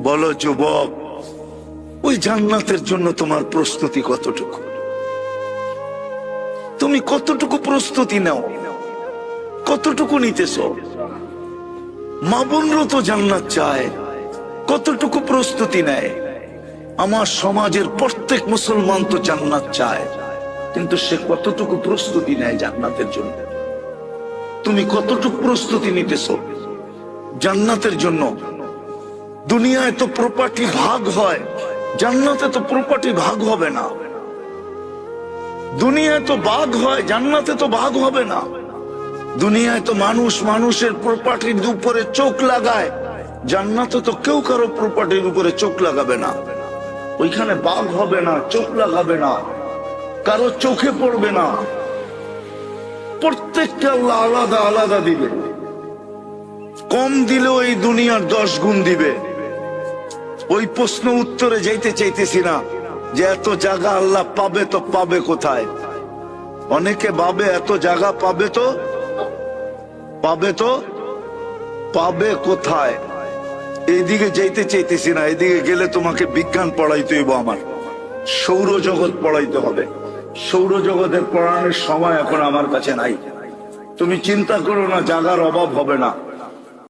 বলো যুবক, ওই জান্নাতের জন্য তোমার প্রস্তুতি কতটুকু? তুমি কতটুকু প্রস্তুতি নাও? কতটুকু নিতেছ? মা বোনরা তো জান্নাত চায়, কতটুকু প্রস্তুতি নেয়? আমার সমাজের প্রত্যেক মুসলমান তো জান্নাত চায়, কিন্তু সে কতটুকু প্রস্তুতি নেয় জান্নাতের জন্য? তুমি কতটুকু প্রস্তুতি নিতেছ জান্নাতের জন্য? দুনিয়ায় তো প্রপার্টি ভাগ হয়, জান্নাতে তো প্রপার্টি ভাগ হবে না। দুনিয়ায় তো ভাগ হয়, জান্নাতে তো ভাগ হবে না। দুনিয়ায় তো মানুষ মানুষের প্রপার্টির উপরে চোখ লাগায়, জান্নাতে তো কেউ কারো প্রপার্টির উপরে চোখ লাগাবে না। ওইখানে ভাগ হবে না, চোখ লাগাবে না, কারো চোখে পড়বে না। প্রত্যেককে আল্লাহ আলাদা আলাদা দিবে। কম দিলেও এই দুনিয়ার 10 গুণ দিবে। ওই প্রশ্ন উত্তরে যাইতে চাইতেছি না যে এত জায়গা আল্লাহ পাবে তো পাবে কোথায়। অনেকে ভাবে এত জায়গা পাবে তো পাবে কোথায়। এইদিকে যাইতে চাইতেছি না। এদিকে গেলে তোমাকে বিজ্ঞান পড়াইতে হইব, আমার সৌরজগৎ পড়াইতে হবে। সৌরজগতের পড়ানোর সময় এখন আমার কাছে নাই। তুমি চিন্তা করো না, জায়গার অভাব হবে না।